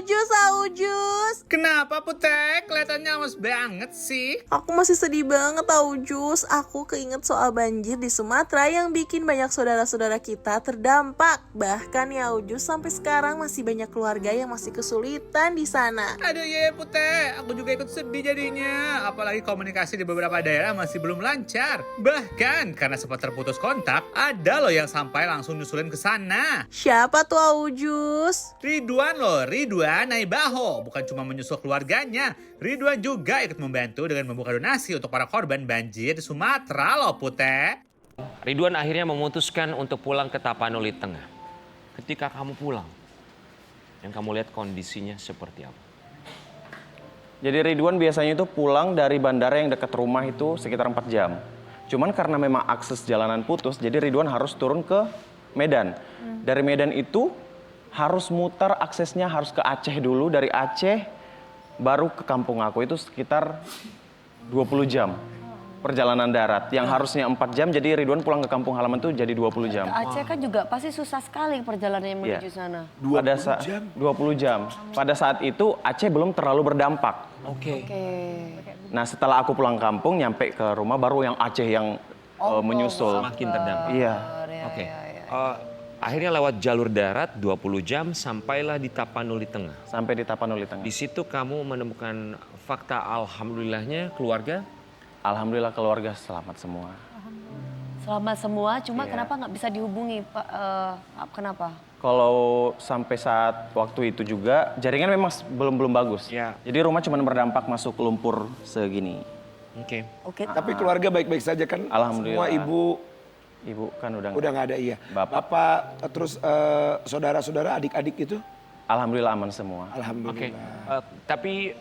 Aujus. Kenapa Putih? Kelihatannya amas banget sih. Aku masih sedih banget Aujus. Aku keinget soal banjir di Sumatera yang bikin banyak saudara-saudara kita terdampak. Bahkan ya Aujus, sampai sekarang masih banyak keluarga yang masih kesulitan di sana. Aduh ya Putih, aku juga ikut sedih jadinya. Apalagi komunikasi di beberapa daerah masih belum lancar. Bahkan karena sempat terputus kontak, ada loh yang sampai langsung nyusulin ke sana. Siapa tuh Aujus? Ridwan loh, Ridwan Naibaho. Bukan cuma menyusul keluarganya, Ridwan juga ikut membantu dengan membuka donasi untuk para korban banjir di Sumatera loh Putih. Ridwan akhirnya memutuskan untuk pulang ke Tapanuli Tengah. Ketika kamu pulang, yang kamu lihat kondisinya seperti apa? Jadi Ridwan biasanya itu pulang dari bandara yang dekat rumah itu sekitar 4 jam. Cuman karena memang akses jalanan putus, jadi Ridwan harus turun ke Medan. Dari Medan itu harus mutar, aksesnya harus ke Aceh dulu. Dari Aceh baru ke kampung aku, itu sekitar 20 jam perjalanan darat. Yang harusnya 4 jam, jadi Ridwan pulang ke kampung halaman itu jadi 20 jam. Aceh kan juga pasti susah sekali perjalanannya menuju sana. 20 jam? 20 jam. Pada saat itu Aceh belum terlalu berdampak. Oke. Nah setelah aku pulang kampung, nyampe ke rumah baru yang Aceh yang menyusul. Makin terdampak. Iya. Oke. Akhirnya lewat jalur darat 20 jam sampailah di Tapanuli Tengah. Sampai di Tapanuli Tengah. Di situ kamu menemukan fakta alhamdulillahnya keluarga. Alhamdulillah keluarga selamat semua. Selamat semua, cuma Iya. kenapa nggak bisa dihubungi Pak? Kenapa? Kalau sampai saat waktu itu juga jaringan memang belum bagus. Ya. Jadi rumah cuma berdampak masuk lumpur segini. Oke. Oke. Tapi keluarga baik-baik saja kan? Alhamdulillah. Semua Ibu kan udah udah nggak ada, iya. Bapak. Terus saudara-saudara, adik-adik itu? Alhamdulillah aman semua. Oke. Alhamdulillah. Tapi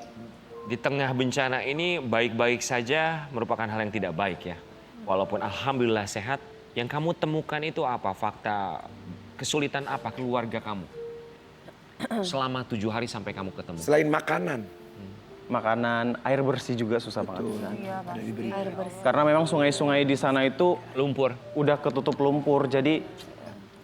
di tengah bencana ini baik-baik saja merupakan hal yang tidak baik ya. Walaupun alhamdulillah sehat, yang kamu temukan itu apa? Fakta kesulitan apa keluarga kamu? Selama 7 hari sampai kamu ketemu. Selain makanan. Makanan, air bersih juga susah banget. Iya, Pak. Air bersih. Karena memang sungai-sungai di sana itu Lumpur. udah ketutup lumpur. Jadi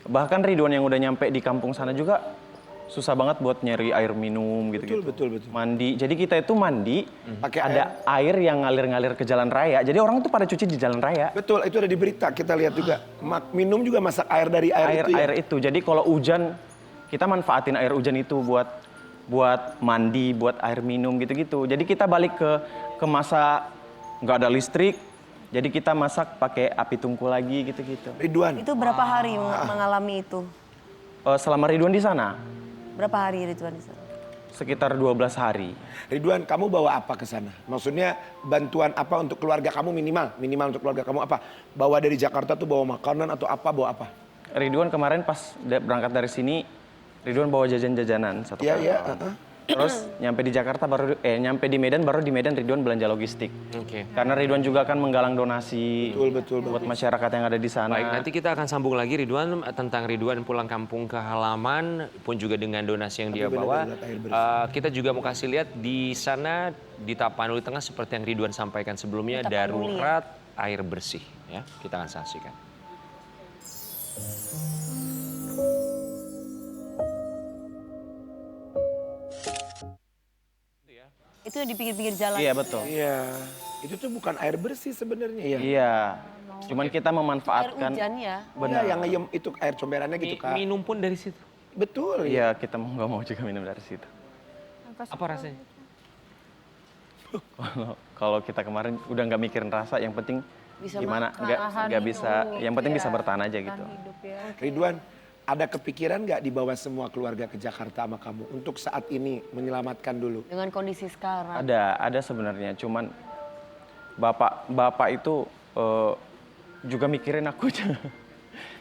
bahkan Ridwan yang udah nyampe di kampung sana juga susah banget buat nyari air minum gitu-gitu. Betul. Mandi. Jadi kita itu mandi, Pakai ada air yang ngalir-ngalir ke jalan raya. Jadi orang itu pada cuci di jalan raya. Betul, itu ada di berita, kita lihat juga. Minum juga masak air dari air itu ya? Air itu. Jadi kalau hujan, kita manfaatin air hujan itu buat mandi, buat air minum gitu-gitu. Jadi kita balik ke masa nggak ada listrik. Jadi kita masak pakai api tungku lagi gitu-gitu. Ridwan, Itu berapa hari mengalami itu? Selama Ridwan di sana, Berapa hari Ridwan di sana? sekitar 12 hari. Ridwan, kamu bawa apa ke sana? Maksudnya bantuan apa untuk keluarga kamu minimal untuk keluarga kamu apa? Bawa dari Jakarta tuh bawa makanan atau apa, bawa apa? Ridwan kemarin pas berangkat dari sini, Ridwan bawa jajan-jajanan satu Iya, karton. Terus nyampe di Jakarta nyampe di Medan, baru di Medan Ridwan belanja logistik. Oke. Karena Ridwan juga kan menggalang donasi Betul. buat masyarakat yang ada di sana. Baik, nanti kita akan sambung lagi Ridwan tentang Ridwan pulang kampung ke halaman pun juga dengan donasi yang dia bawa. benar-benar air bersih. Kita juga mau kasih lihat di sana di Tapanuli Tengah seperti yang Ridwan sampaikan sebelumnya, Tapanuli, darurat air bersih ya. Kita akan saksikan. Itu yang di pinggir-pinggir jalan. Iya betul. Iya, itu tuh bukan air bersih sebenarnya ya. Iya. Cuman kita Air memanfaatkan. hujan ya. Benar, yang ngeyem itu air comberannya gitu Kak. Minum pun dari situ. Betul. Iya, kita mau nggak mau juga minum dari situ. Apa rasanya? Kalau kita kemarin udah nggak mikirin rasa, yang penting Bisa gimana makan, nggak bisa, yang penting bisa bertahan aja gitu. Ridwan, ada kepikiran nggak dibawa semua keluarga ke Jakarta sama kamu untuk saat ini menyelamatkan dulu? Dengan kondisi sekarang. Ada sebenarnya, cuman bapak itu juga mikirin aku aja.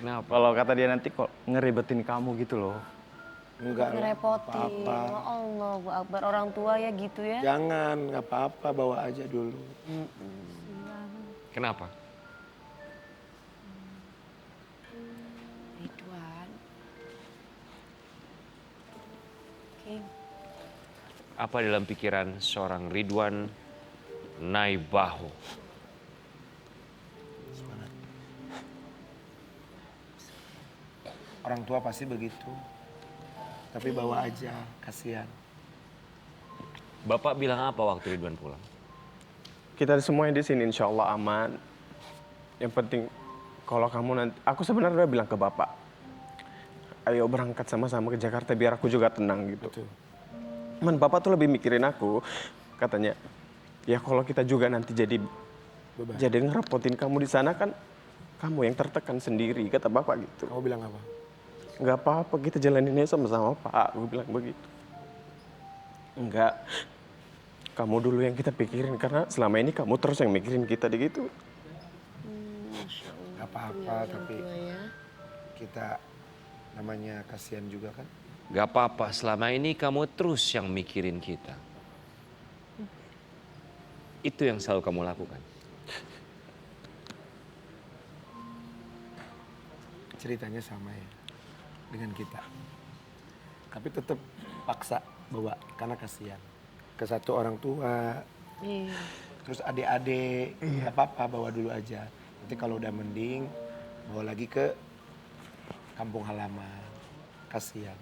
Kenapa? Kalau kata dia nanti kok ngeribetin kamu gitu loh. Enggak lah, Ngerepotin. apa-apa. Ya Allah, Akbar, orang tua ya gitu ya. Jangan, nggak apa-apa, bawa aja dulu. Kenapa? Ridwan. Oke. Apa dalam pikiran seorang Ridwan Naibaho? Orang tua pasti begitu. Tapi bawa aja, kasihan. Bapak bilang apa waktu Ridwan pulang? Kita semuanya di sini insya Allah aman. Yang penting kalau kamu nanti, aku sebenarnya udah bilang ke bapak, ayo berangkat sama-sama ke Jakarta biar aku juga tenang gitu. Man, bapak tuh lebih mikirin aku, katanya, ya kalau kita juga nanti jadi ngerepotin kamu di sana kan, kamu yang tertekan sendiri, kata bapak gitu. Kamu bilang apa? Nggak apa-apa, kita jalaninnya sama-sama pak, aku bilang begitu. Enggak, kamu dulu yang kita pikirin karena selama ini kamu terus yang mikirin kita gitu. Gak apa-apa, tapi kita namanya kasihan juga kan. Gak apa-apa, selama ini kamu terus yang mikirin kita. Itu yang selalu kamu lakukan. Ceritanya sama ya dengan kita. Tapi tetap paksa bawa karena kasihan. Ke satu orang tua, terus adik-adik, nggak apa-apa bawa dulu aja. Nanti kalau udah mending, bawa lagi ke kampung halaman. Kasihan.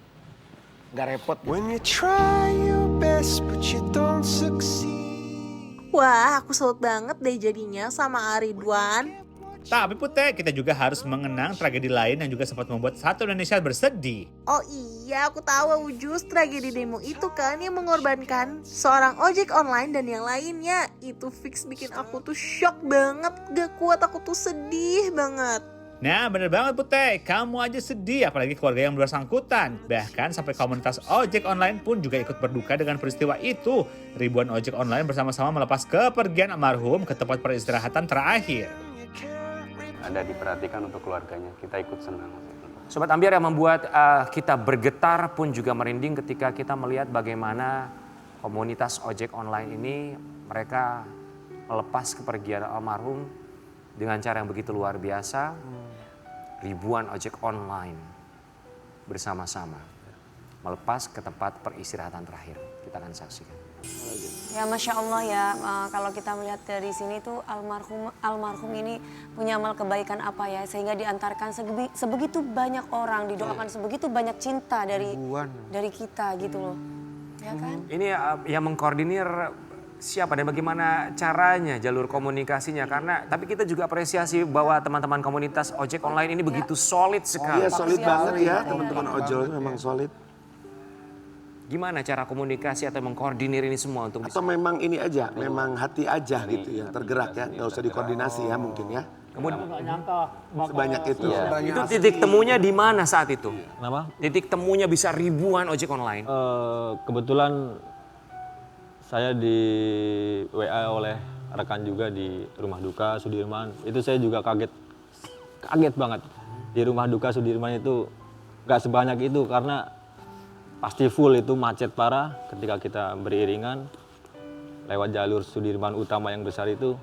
Nggak repot. When you try your best but you don't succeed. Wah, aku salut banget deh jadinya sama Ridwan. Tapi Putih, kita juga harus mengenang tragedi lain yang juga sempat membuat satu Indonesia bersedih. Oh iya, aku tahu Ujus, tragedi demo itu kan yang mengorbankan seorang ojek online dan yang lainnya. Itu fix bikin aku tuh shock banget, gak kuat, aku tuh sedih banget. Nah bener banget Putih, kamu aja sedih apalagi keluarga yang bersangkutan. Bahkan sampai komunitas ojek online pun juga ikut berduka dengan peristiwa itu. Ribuan ojek online bersama-sama melepas kepergian almarhum ke tempat peristirahatan terakhir. Ada diperhatikan untuk keluarganya, kita ikut senang. Sobat Ambiar, yang membuat kita bergetar pun juga merinding ketika kita melihat bagaimana komunitas ojek online ini mereka melepas kepergian almarhum dengan cara yang begitu luar biasa. Ribuan ojek online bersama-sama melepas ke tempat peristirahatan terakhir. Kita akan saksikan. Ya Masya Allah ya, kalau kita melihat dari sini tuh almarhum ini punya amal kebaikan apa ya, sehingga diantarkan sebegitu banyak orang, didoakan sebegitu banyak cinta dari kita gitu loh, ya kan? Ini yang mengkoordinir siapa dan bagaimana caranya, jalur komunikasinya, karena tapi kita juga apresiasi bahwa teman-teman komunitas ojek online ini begitu solid sekali. Iya solid banget ya teman-teman ojol memang solid. Gimana cara komunikasi atau mengkoordinir ini semua untuk Atau memang ini aja, memang hati aja gitu ya, tergerak ya, nggak usah dikoordinasi ya mungkin ya. Kemudian Sebanyak itu. itu titik temunya di mana saat itu? Kenapa? Titik temunya bisa ribuan ojek online. Kebetulan saya di WA oleh rekan juga di Rumah Duka Sudirman. Itu saya juga kaget banget. Di Rumah Duka Sudirman itu nggak sebanyak itu karena pasti full, itu macet parah ketika kita beriringan lewat jalur Sudirman utama yang besar itu.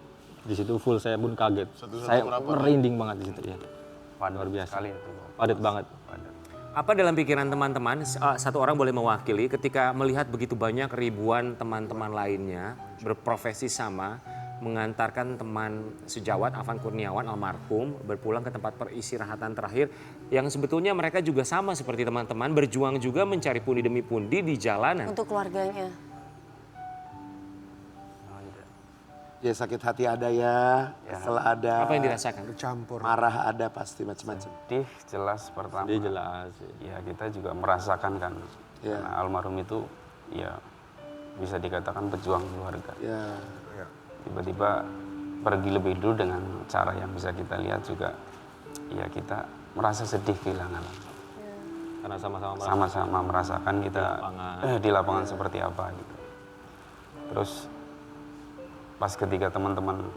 Di situ full, saya pun kaget. Saya merinding banget di situ ya. Luar biasa. Padat banget. Apa dalam pikiran teman-teman, satu orang boleh mewakili ketika melihat begitu banyak ribuan teman-teman lainnya berprofesi sama, mengantarkan teman sejawat Afan Kurniawan almarhum berpulang ke tempat peristirahatan terakhir yang sebetulnya mereka juga sama seperti teman-teman, berjuang juga mencari pundi demi pundi di jalanan. Untuk keluarganya. Ya sakit hati ada ya, kesel ada. Apa yang dirasakan? Marah ada pasti macam-macam. Sedih jelas pertama. Dia jelas. Ya kita juga merasakan kan. Ya. Karena almarhum itu ya bisa dikatakan pejuang keluarga. Ya. Tiba-tiba pergi lebih dulu dengan cara yang bisa kita lihat juga. Ya kita merasa sedih kehilangan. Karena Sama-sama merasakan kita di lapangan seperti apa gitu. Terus pas ketika teman-teman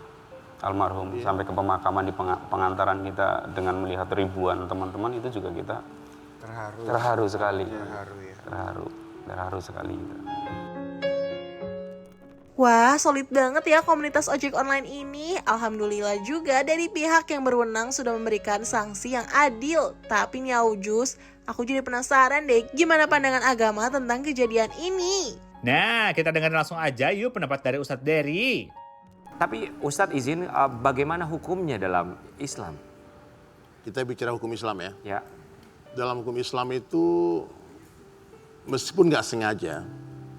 almarhum sampai ke pemakaman di pengantaran kita dengan melihat ribuan teman-teman itu juga kita terharu sekali. Terharu sekali kita. Wah, solid banget ya komunitas ojek online ini. Alhamdulillah juga dari pihak yang berwenang sudah memberikan sanksi yang adil. Tapi nih Aujus, aku jadi penasaran deh gimana pandangan agama tentang kejadian ini. Nah, kita dengar langsung aja yuk pendapat dari Ustadz Dery. Tapi Ustadz izin, bagaimana hukumnya dalam Islam? Kita bicara hukum Islam ya. Ya. Dalam hukum Islam itu meskipun nggak sengaja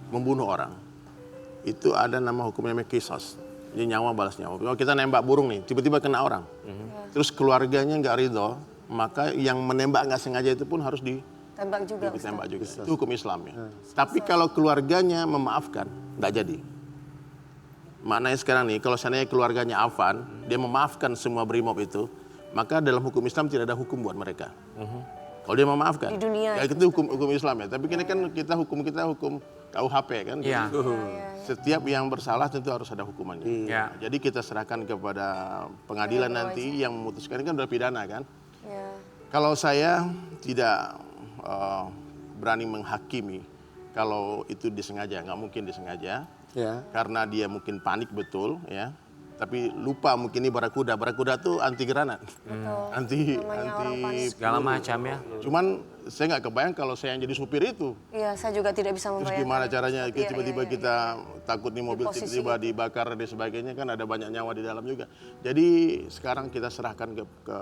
membunuh orang, itu ada nama hukumnya kisos. Jadi nyawa balas nyawa. Kalau kita nembak burung nih, tiba-tiba kena orang. Terus keluarganya nggak ridho, maka yang menembak nggak sengaja itu pun harus Tembak juga. ditembak juga. Itu hukum Islam ya. Tapi kalau keluarganya memaafkan, nggak jadi. Maknanya sekarang nih, kalau seandainya keluarganya Afan, dia memaafkan semua brimob itu, maka dalam hukum Islam tidak ada hukum buat mereka. Kalau dia memaafkan, Di dunia ya itu hukum Islam ya. Tapi ini kan kita hukum KUHP kan. Iya. Setiap yang bersalah tentu harus ada hukumannya. Iya. Jadi kita serahkan kepada pengadilan nanti yang memutuskan, ini kan udah pidana kan. Ya. Kalau saya tidak berani menghakimi kalau itu disengaja, nggak mungkin disengaja. Ya. Karena dia mungkin panik betul ya. Tapi lupa mungkin ini barakuda. Barakuda tuh anti granat. Anti Segala macam ya. Cuman saya nggak kebayang kalau saya yang jadi supir itu. Iya, saya juga tidak bisa Terus membayangkan. gimana caranya tiba-tiba Iya. kita takut nih mobil posisi tiba-tiba dibakar dan sebagainya, kan ada banyak nyawa di dalam juga. Jadi sekarang kita serahkan ke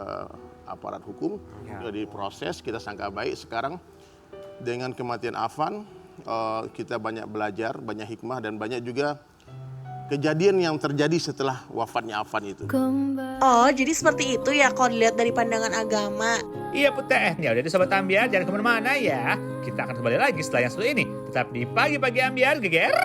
aparat hukum, sudah diproses, kita sangka baik. Sekarang dengan kematian Afan, kita banyak belajar, banyak hikmah dan banyak juga kejadian yang terjadi setelah wafatnya Afan itu. Oh, jadi seperti itu ya kalau dilihat dari pandangan agama. Iya Putih, ya udah di Sobat Ambiar, jangan kemana-mana ya. Kita akan kembali lagi setelah yang satu ini. Tetap di Pagi-Pagi Ambiar, geger.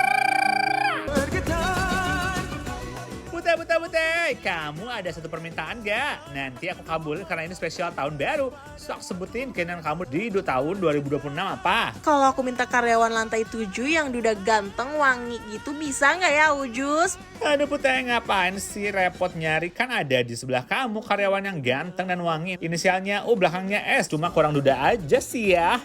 Putih, kamu ada satu permintaan gak? Nanti aku kabulin karena ini spesial tahun baru. Sok sebutin keinginan kamu di tahun 2026 apa? Kalau aku minta karyawan lantai 7 yang udah ganteng, wangi gitu, bisa nggak ya Ujus? Aduh Putih, ngapain sih repot nyari? Kan ada di sebelah kamu karyawan yang ganteng dan wangi. Inisialnya U, belakangnya S, cuma kurang duda aja sih ya.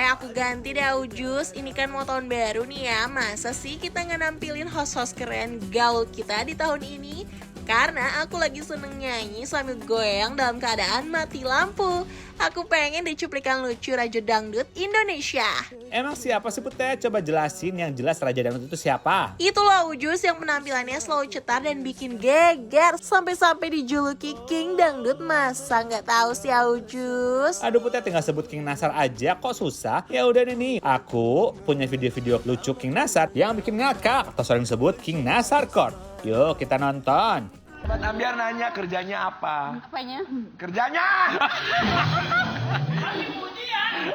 Aku ganti deh Ujus, ini kan mau tahun baru nih ya. Masa sih kita nggak nampilin host-host keren gaul kita di tahun ini? Karena aku lagi seneng nyanyi sambil goyang dalam keadaan mati lampu. Aku pengen deh cuplikan lucu Raja Dangdut Indonesia. Emang siapa sih Putih? Coba jelasin yang jelas Raja Dangdut itu siapa? Itu loh Ujus yang penampilannya selalu cetar dan bikin geger. Sampai-sampai dijuluki King Dangdut, masa nggak tahu sih ya Ujus? Aduh Putih, tinggal sebut King Nasar aja kok susah. Ya udah nih, aku punya video-video lucu King Nasar yang bikin ngakak atau sering disebut King Nasar Court. Yuk kita nonton. Sobat Ambiar nanya kerjanya apa? Apanya? Kerjanya!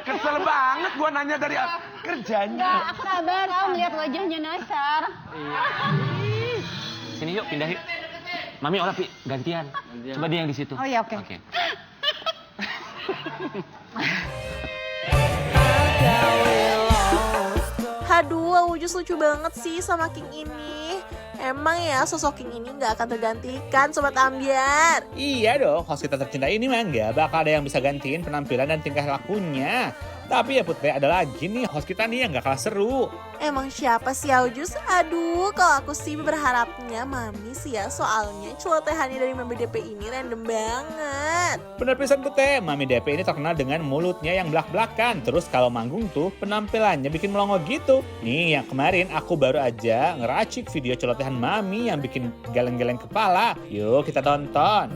Kesel banget gua nanya dari kerjanya. Aku sabar, kau melihat wajahnya Nasar. Sini yuk, pindah yuk. Mami olah gantian. Coba dia yang di situ. Oh iya, oke. Aduh, Ujus lucu banget sih sama King ini. Emang ya sosok King ini gak akan tergantikan Sobat Ambiar. Iya dong, host kita tercinta ini mah nggak bakal ada yang bisa gantiin penampilan dan tingkah lakunya. Tapi ya Putri, ada lagi nih host kita nih yang gak kalah seru. Emang siapa sih ya Ujus? Aduh, kalau aku sih berharapnya Mami sih ya. Soalnya celotehannya dari Mami DP ini random banget. Bener pisan Putih, Mami DP ini terkenal dengan mulutnya yang belak-belakan. Terus kalau manggung tuh penampilannya bikin melongo gitu. Nih yang kemarin aku baru aja ngeracik video celotehan Mami yang bikin geleng-geleng kepala. Yuk kita tonton.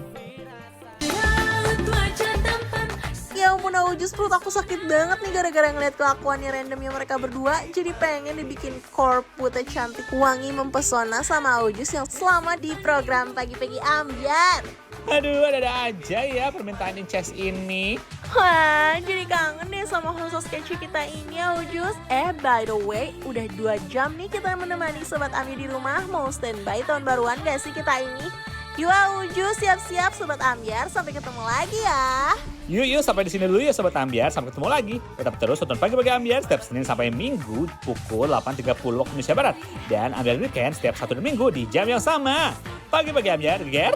Ya ampun Ujus, perut aku sakit banget nih gara-gara ngeliat kelakuannya randomnya mereka berdua. Jadi pengen dibikin core Putih cantik, wangi, mempesona sama Ujus yang selama di program Pagi-Pagi Ambiar. Aduh, ada aja ya permintaan Inces ini. Wah, jadi kangen deh sama host kece kita ini ya Ujus. By the way, udah 2 jam nih kita menemani Sobat Ambi di rumah. Mau standby tahun baruan gak sih kita ini? Yuk Ujus, siap-siap Sobat Ambiar, sampai ketemu lagi ya. Yuk sampai di sini dulu ya Sobat Ambiar, sampai ketemu lagi. Tetap terus tonton Pagi-Pagi Ambiar setiap Senin sampai Minggu pukul 8.30 waktu Indonesia Barat. Dan Ambiar Weekend setiap Sabtu dan Minggu di jam yang sama. Pagi-Pagi Ambiar, geger.